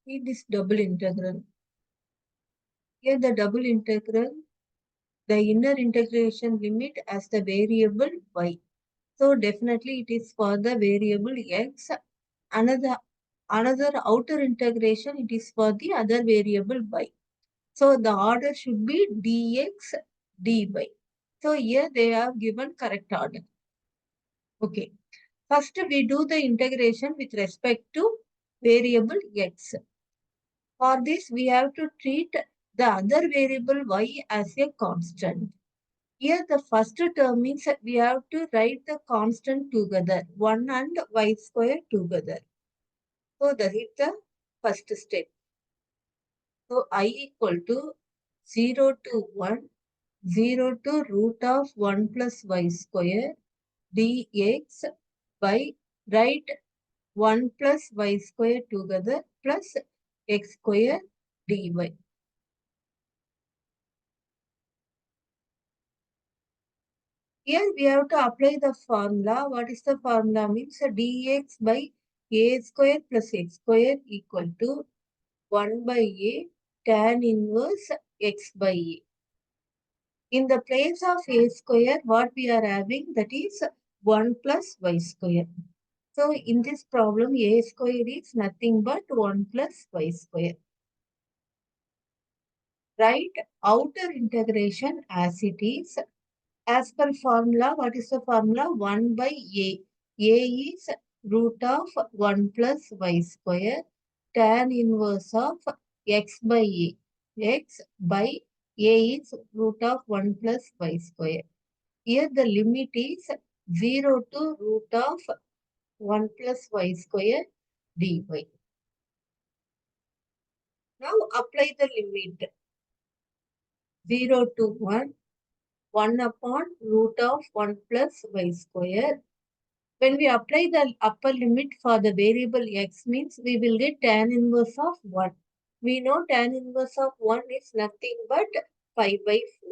See this double integral. Here the double integral, the inner integration limit as the variable y. So definitely it is for the variable x. Another outer integration, it is for the other variable y. So the order should be dx dy. So here they have given correct order. Okay. First we do the integration with respect to variable x. For this we have to treat the other variable y as a constant. Here the first term means we have to write the constant together, 1 and y square together. So that is the first step. So I equal to 0 to 1, 0 to root of 1 plus y square dx by write 1 plus y square together plus x square dy. Here we have to apply the formula. What is the formula? Means dx by a square plus x square equal to 1 by a tan inverse x by a. In the place of a square, what we are having, that is 1 plus y square. So in this problem, a square is nothing but 1 plus y square. Write outer integration as it is. As per formula, what is the formula? 1 by a. A is root of 1 plus y square tan inverse of x by a. X by a is root of 1 plus y square. Here the limit is 0 to root of 1 plus y square dy. Now apply the limit 0 to 1, 1 upon root of 1 plus y square. When we apply the upper limit for the variable x means we will get tan inverse of 1. We know tan inverse of 1 is nothing but 5 by 4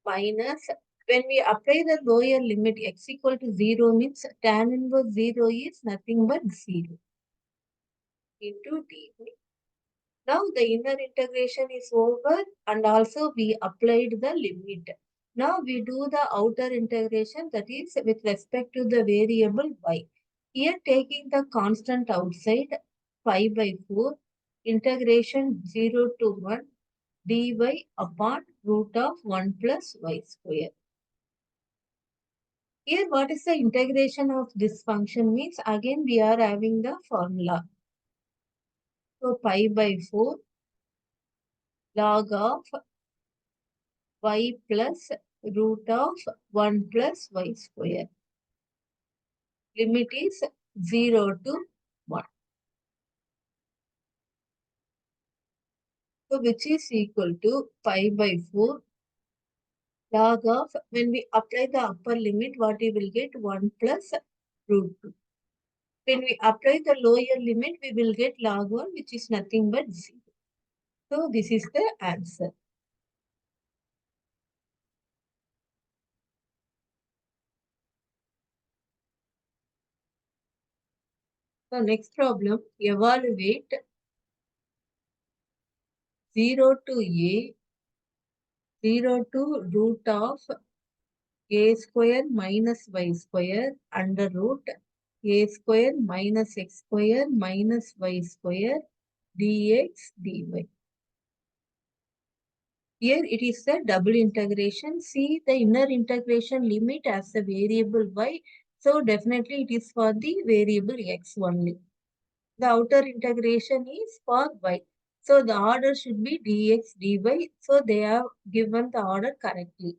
minus when we apply the lower limit x equal to 0 means tan inverse 0 is nothing but 0 into dy. Now the inner integration is over and also we applied the limit. Now we do the outer integration, that is with respect to the variable y. Here taking the constant outside 5 by 4 integration 0 to 1 dy upon root of 1 plus y square. Here what is the integration of this function means, again we are having the formula. So pi by 4 log of y plus root of 1 plus y square. Limit is 0 to 1. So which is equal to pi by 4 log of, when we apply the upper limit, what we will get? 1 plus root 2. When we apply the lower limit, we will get log 1, which is nothing but 0. So this is the answer. So next problem, evaluate 0 to a, 0 to root of a square minus y square under root a square minus x square minus y square dx dy. Here it is the double integration. See the inner integration limit as the variable y. So definitely it is for the variable x only. The outer integration is for y. So the order should be dx dy. So they have given the order correctly.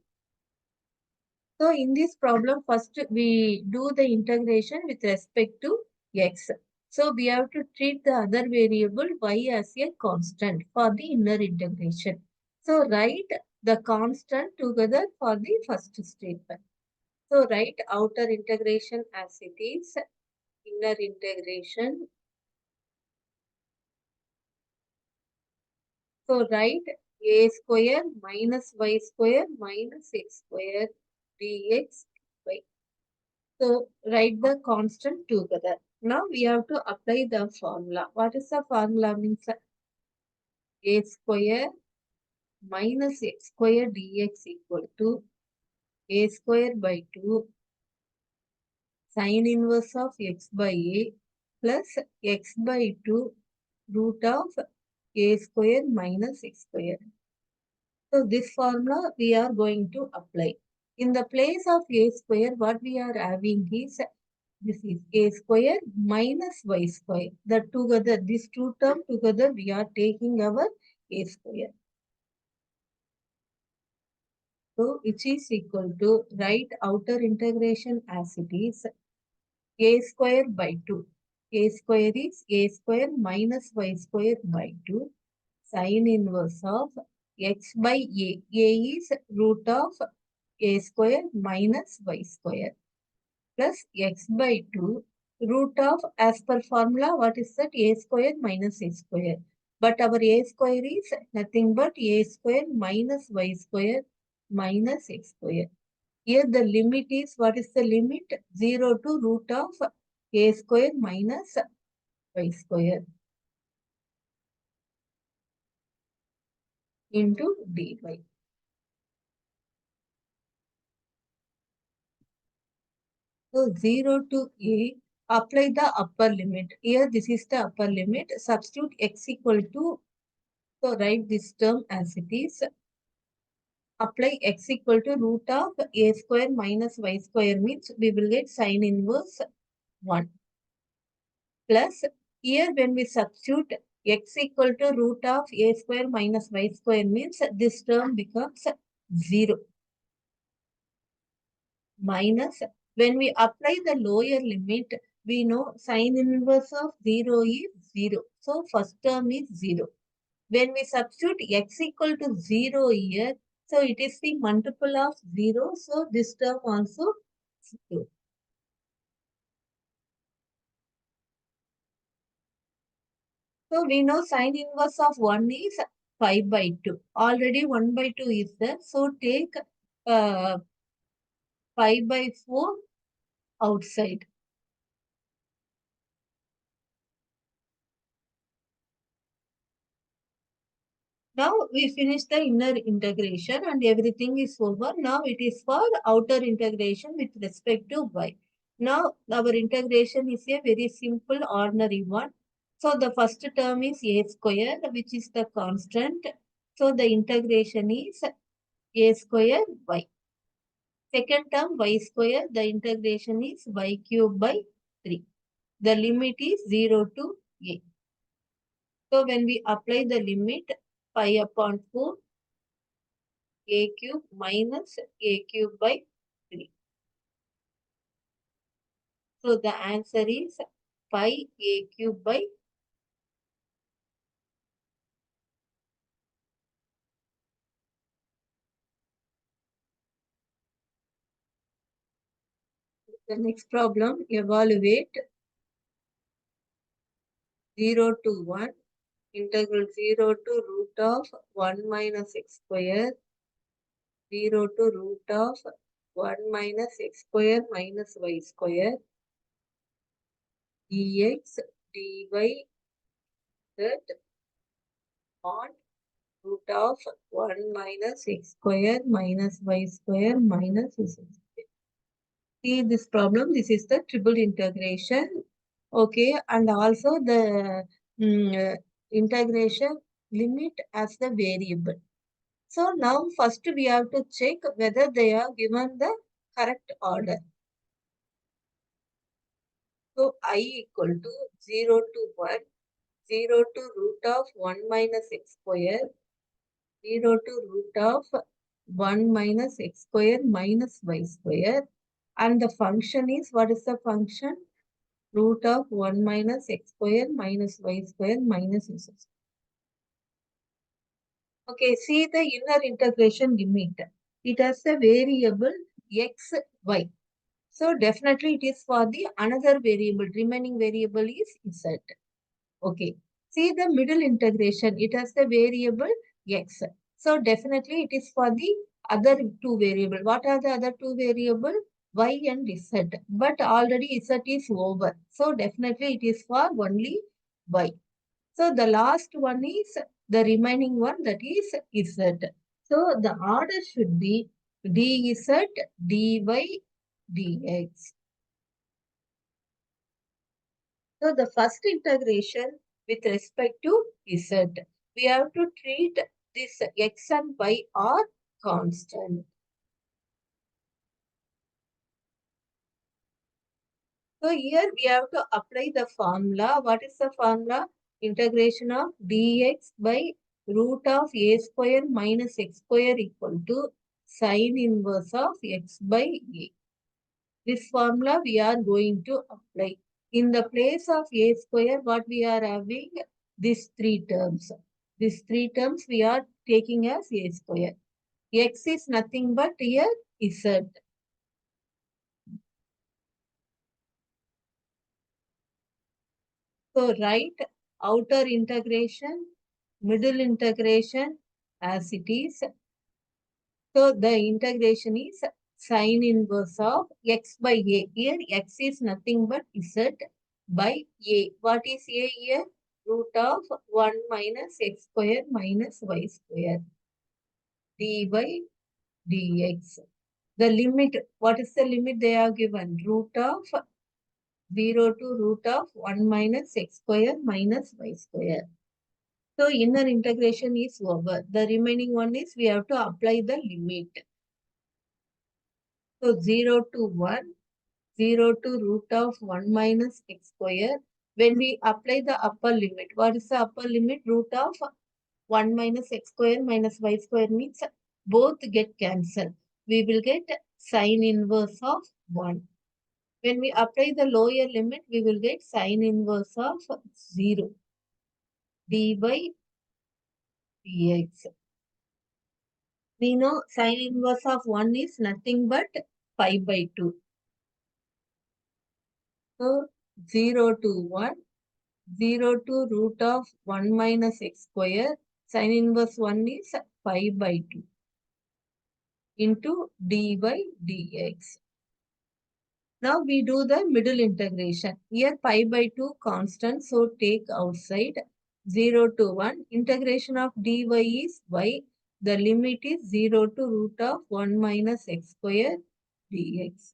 So in this problem, first we do the integration with respect to x. So we have to treat the other variable y as a constant for the inner integration. So write the constant together for the first statement. So write outer integration as it is, inner integration. So write a square minus y square minus x square dx dy. So write the constant together. Now we have to apply the formula. What is the formula? Means a square minus x square dx equal to a square by 2 sine inverse of x by a plus x by 2 root of a square minus x square. So this formula we are going to apply. In the place of a square, what we are having is this is a square minus y square. The together, these two terms together, we are taking our a square. So which is equal to write outer integration as it is a square by 2. A square is a square minus y square by 2 sine inverse of x by a. A is root of a square minus y square plus x by 2 root of, as per formula, what is that? A square minus a square. But our a square is nothing but a square minus y square minus x square. Here the limit is, what is the limit? 0 to root of a square minus y square into dy. So 0 to a, apply the upper limit. Here this is the upper limit. Substitute x equal to, so write this term as it is. Apply x equal to root of a square minus y square means we will get sine inverse 1. Plus here when we substitute x equal to root of a square minus y square means this term becomes 0. Minus when we apply the lower limit, we know sine inverse of 0 is 0. So first term is 0. When we substitute x equal to 0 here, so it is the multiple of 0. So this term also 0. So we know sine inverse of 1 is 5 by 2. Already 1 by 2 is there. So take 5 by 4 outside. Now we finish the inner integration and everything is over. Now it is for outer integration with respect to y. Now our integration is a very simple ordinary one. So the first term is a square, which is the constant. So the integration is a square y. Second term y square, the integration is y cube by 3. The limit is 0 to a. So when we apply the limit, pi upon 4 a cube minus a cube by 3. So the answer is pi a cube by 3. The next problem, evaluate 0 to 1, integral 0 to root of 1 minus x square, 0 to root of 1 minus x square minus y square, dx, dy, that on root of 1 minus x square minus y square minus z square. See this problem, this is the triple integration. Okay, and also the integration limit as the variable. So now first we have to check whether they are given the correct order. So I equal to 0 to 1, 0 to root of 1 minus x square, 0 to root of 1 minus x square minus y square. And the function is, what is the function? Root of 1 minus x square minus y square minus z square. Okay, see the inner integration limit. It has the variable x, y. So definitely it is for the another variable. Remaining variable is z. Okay. See the middle integration. It has the variable x. So definitely it is for the other two variable. What are the other two variable? y and z. But already z is over. So definitely it is for only y. So the last one is the remaining one, that is z. So the order should be dz, dy, dx. So the first integration with respect to z, we have to treat this x and y are constant. So here we have to apply the formula. What is the formula? Integration of dx by root of a square minus x square equal to sine inverse of x by a. This formula we are going to apply. In the place of a square, what we are having? These three terms. These three terms we are taking as a square. X is nothing but here z. So write outer integration, middle integration as it is. So the integration is sine inverse of x by a. Here x is nothing but z by a. What is a here? Root of 1 minus x square minus y square dy dx. The limit, what is the limit they are given? Root of 0 to root of 1 minus x square minus y square. So inner integration is over. The remaining one is we have to apply the limit. So 0 to 1, 0 to root of 1 minus x square. When we apply the upper limit, what is the upper limit? Root of 1 minus x square minus y square means both get cancelled. We will get sine inverse of 1. When we apply the lower limit, we will get sine inverse of 0 dy dx. We know sine inverse of 1 is nothing but pi by 2. So 0 to 1, 0 to root of 1 minus x square, sine inverse 1 is pi by 2 into dy dx. Now we do the middle integration. Here pi by 2 constant, so take outside 0 to 1. Integration of dy is y. The limit is 0 to root of 1 minus x square dx.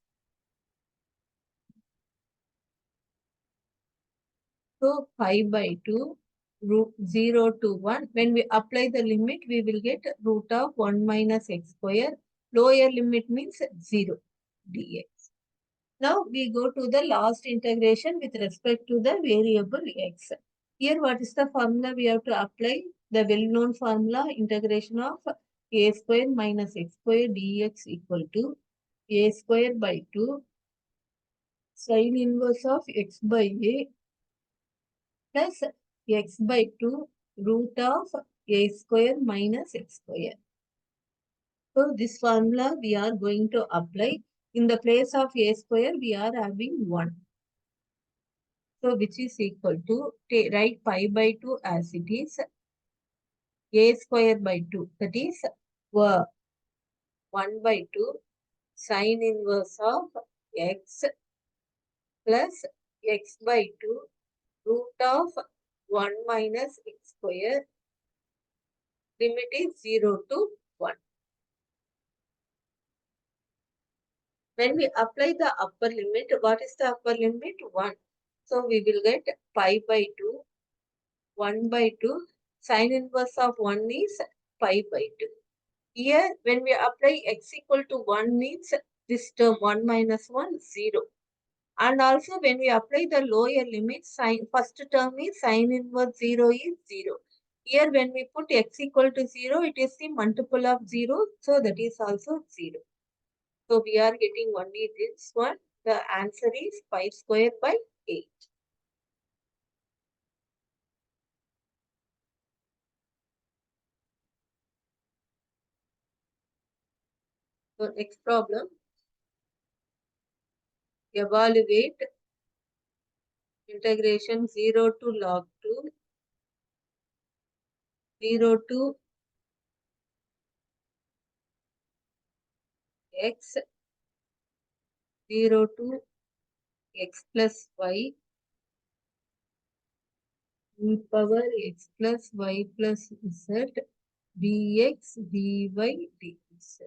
So pi by 2, root 0 to 1. When we apply the limit, we will get root of 1 minus x square. Lower limit means 0 dx. Now we go to the last integration with respect to the variable x. Here what is the formula we have to apply? The well-known formula, integration of a square minus x square dx equal to a square by 2 sine inverse of x by a plus x by 2 root of a square minus x square. So this formula we are going to apply. In the place of a square, we are having 1. So which is equal to, write pi by 2 as it is, a square by 2. That is 1 by 2 sine inverse of x plus x by 2 root of 1 minus x square. Limit is 0 to 1. When we apply the upper limit, what is the upper limit? 1. So we will get pi by 2, 1 by 2. Sine inverse of 1 is pi by 2. Here, when we apply x equal to 1 means this term 1 minus 1, 0. And also when we apply the lower limit, first term is sine inverse 0 is 0. Here when we put x equal to 0, it is the multiple of 0. So that is also 0. So we are getting only this one. The answer is pi square by 8. So next problem. Evaluate integration 0 to log 2, 0 to x 0 to x plus y e power x plus y plus z dx dy dz.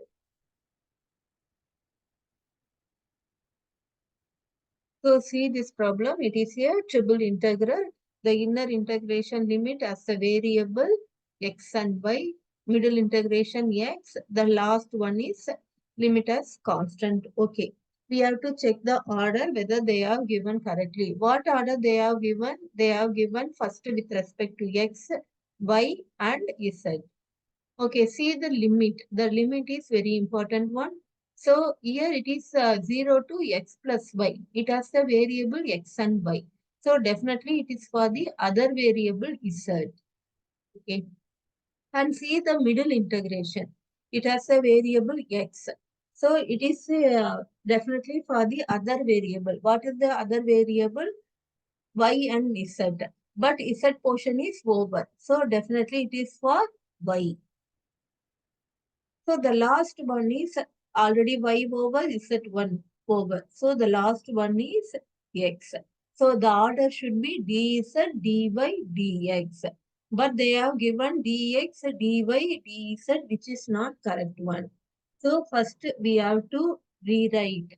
So see this problem, it is a triple integral. The inner integration limit as a variable x and y, middle integration x, the last one is limit as constant. Okay, we have to check the order whether they are given correctly. What order they have given? They have given first with respect to x, y and z. Okay, see the limit. The limit is very important one. So here it is 0 to x plus y. It has the variable x and y. So definitely it is for the other variable z. Okay. And see the middle integration. It has a variable x. So it is definitely for the other variable. What is the other variable? Y and z. But z portion is over. So definitely it is for y. So the last one is already y over z1 over. So the last one is x. So the order should be dz, dy, dx. But they have given dx, dy, dz, which is not correct one. So first we have to rewrite.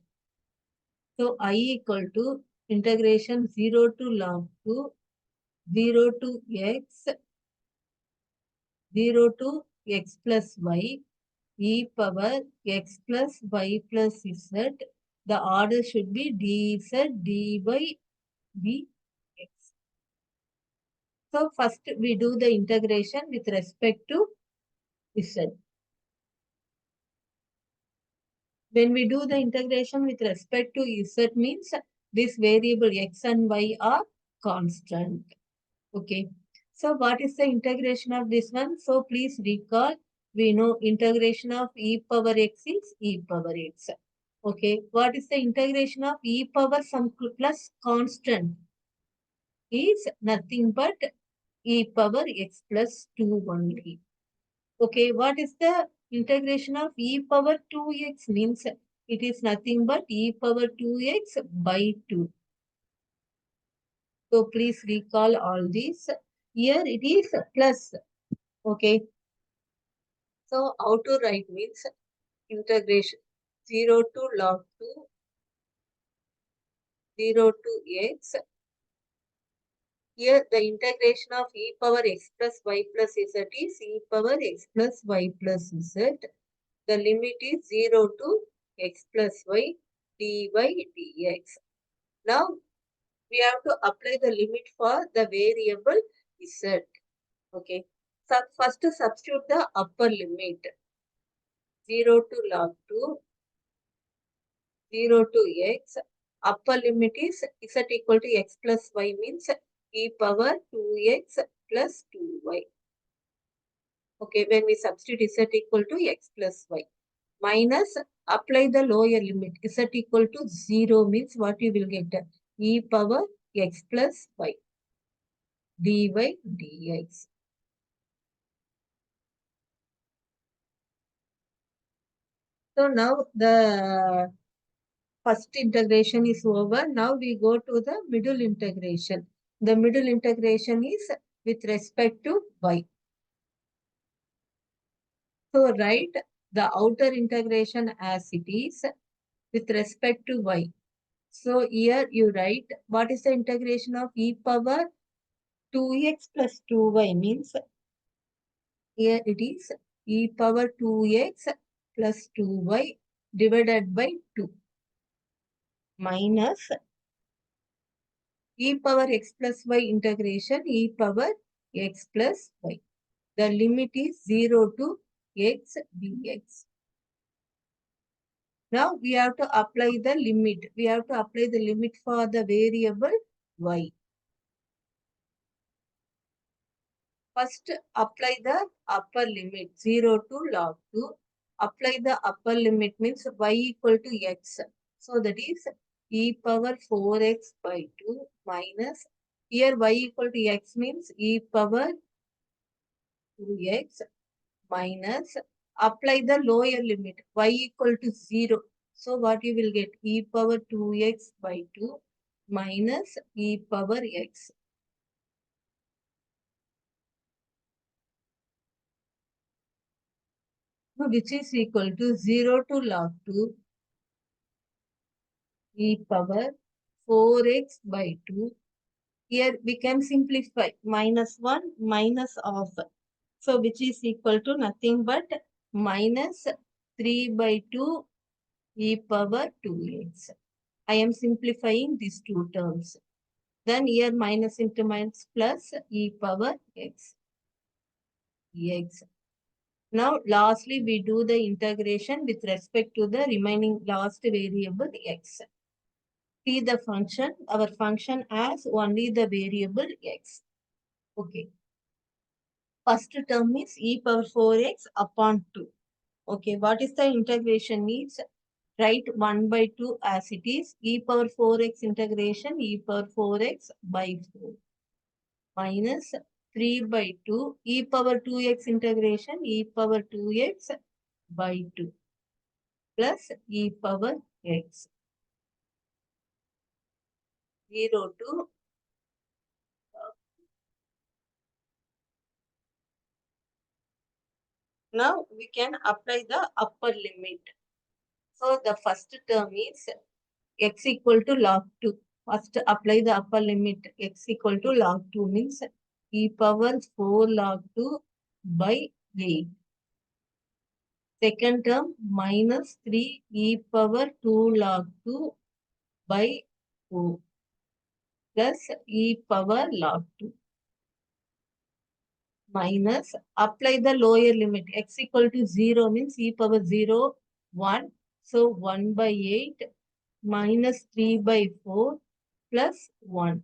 So I equal to integration 0 to log 2, 0 to x, 0 to x plus y, e power x plus y plus z. The order should be dz, dy, dx. So first we do the integration with respect to z. When we do the integration with respect to z means this variable x and y are constant. Okay. So what is the integration of this one? So please recall, we know integration of e power x is e power x. Okay. What is the integration of e power some plus constant? Is nothing but e power x plus 2 only. Okay. What is the integration of e power 2x means? It is nothing but e power 2x by 2. So please recall all these. Here it is plus. Okay. So how to write means integration 0 to log 2, 0 to x. Here the integration of e power x plus y plus z is e power x plus y plus z. The limit is 0 to x plus y dy dx. Now we have to apply the limit for the variable z. Okay. So first substitute the upper limit 0 to log 2, 0 to x. Upper limit is z equal to x plus y means e power 2x plus 2y. Okay, when we substitute z equal to x plus y. Minus, apply the lower limit. Z equal to 0 means what you will get? E power x plus y. Dy dx. So now the first integration is over. Now we go to the middle integration. The middle integration is with respect to y. So write the outer integration as it is with respect to y. So here you write what is the integration of e power 2x plus 2y means here it is e power 2x plus 2y divided by 2 minus e power x plus y integration e power x plus y. The limit is 0 to x dx. Now we have to apply the limit. We have to apply the limit for the variable y. First, apply the upper limit 0 to log 2. Apply the upper limit means y equal to x. So that is e power 4x by 2 minus here y equal to x means e power 2x minus apply the lower limit y equal to 0. So what you will get? E power 2x by 2 minus e power x. Which is equal to 0 to log 2 e power 4x by 2. Here we can simplify minus 1 minus of. So which is equal to nothing but minus 3 by 2 e power 2x. I am simplifying these two terms. Then here minus into minus plus e power x. X. Now lastly we do the integration with respect to the remaining last variable x. See the function, our function has only the variable x. Okay. First term is e power 4x upon 2. Okay, what is the integration means? Write 1 by 2 as it is. E power 4x integration e power 4x by 4 minus 3 by 2 e power 2x integration e power 2x by 2 plus e power x 0 to now we can apply the upper limit. So the first term is x equal to log 2. First apply the upper limit x equal to log 2 means e power 4 log 2 by 8. Second term minus 3 e power 2 log 2 by 4 plus e power log 2 minus apply the lower limit x equal to 0 means e power 0 1. So 1 by 8 minus 3 by 4 plus 1.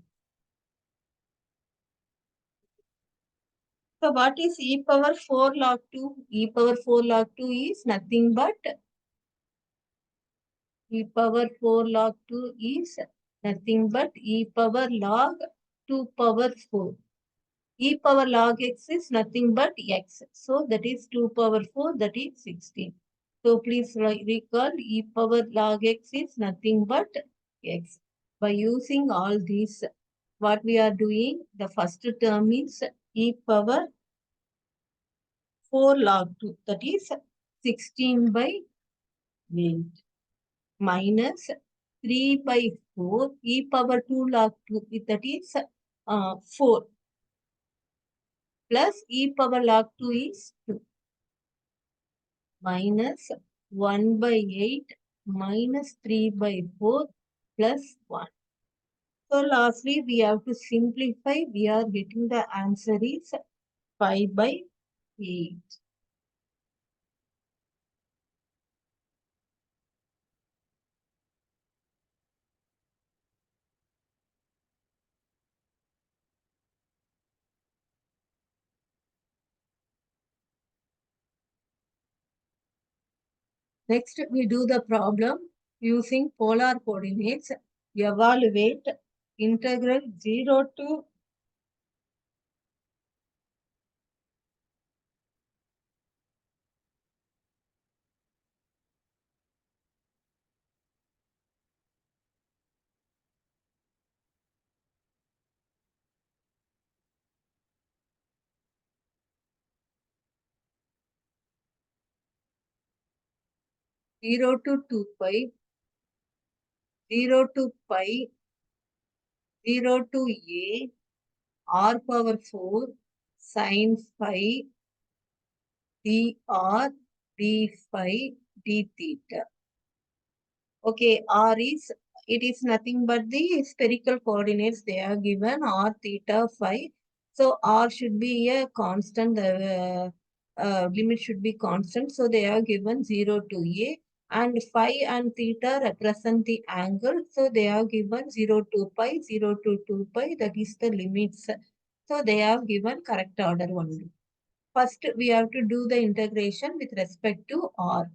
So what is e power 4 log 2? E power 4 log 2 is nothing but e power 4 log 2 is nothing but e power log 2 power 4. E power log x is nothing but x. So that is 2 power 4, that is 16. So please recall e power log x is nothing but x. By using all these, what we are doing, the first term is e power 4 log 2, that is 16 by 8 minus 3 by 4 e power 2 log 2, that is 4 plus e power log 2 is 2 minus 1 by 8 minus 3 by 4 plus 1. So lastly, we have to simplify. We are getting the answer is 5 by 8. Next, we do the problem using polar coordinates. Evaluate integral 0 to 0 to 2 pi, 0 to pi, 0 to a, r power 4, sine phi, dr, d phi, d theta. Okay, r is, it is nothing but the spherical coordinates they are given, r, theta, phi. So r should be a constant, the limit should be constant. So they are given 0 to a. And phi and theta represent the angle. So they are given 0 to pi, 0 to 2 pi. That is the limits. So they are given correct order only. First, we have to do the integration with respect to r.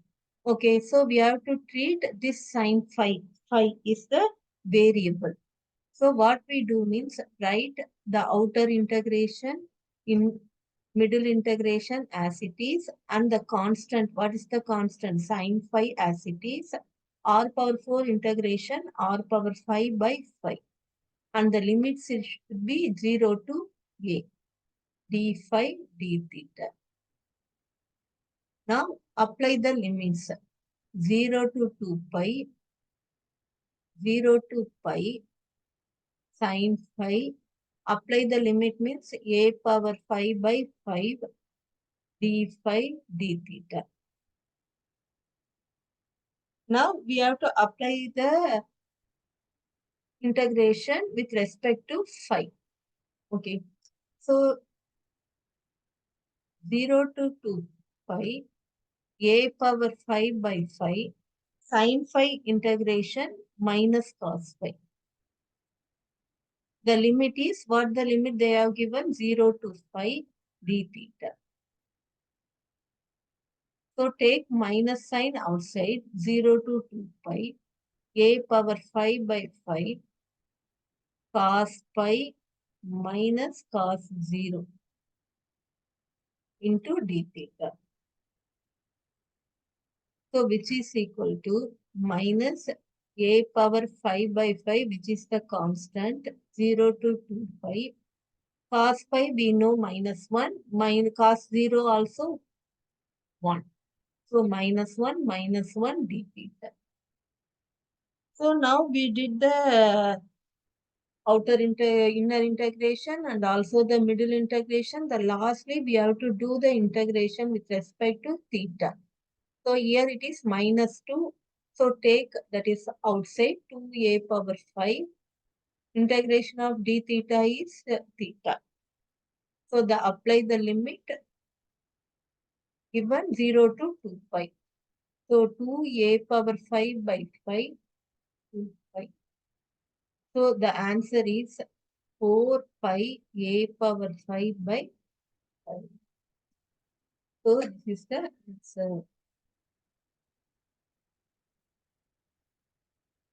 Okay, so we have to treat this sine phi. Phi is the variable. So what we do means write the outer integration in middle integration as it is and the constant. What is the constant? Sine phi as it is r power 4 integration r power 5 by 5. And the limits should be 0 to a d phi d theta. Now apply the limits 0 to 2 pi, 0 to pi, sin phi. Apply the limit means a power 5 by 5 d phi d theta. Now we have to apply the integration with respect to phi. Okay. So 0 to 2 pi a power 5 by 5 sin phi integration minus cos phi. The limit is what the limit they have given 0 to phi d theta. So take minus sign outside 0 to 2 pi a power 5 by 5 cos pi minus cos 0 into d theta. So which is equal to minus a power 5 by 5 which is the constant 0 to 2 pi. Cos pi we know minus 1 minus cos 0 also 1. So minus 1 d theta. So now we did the inner integration and also the middle integration. The lastly we have to do the integration with respect to theta. So here it is minus 2. So take that is outside 2a power 5. Integration of d theta is theta. So the apply the limit given 0 to 2 pi. So 2a power 5 by 5, 2 pi. So the answer is 4 pi a power 5 by 5. So this is the answer.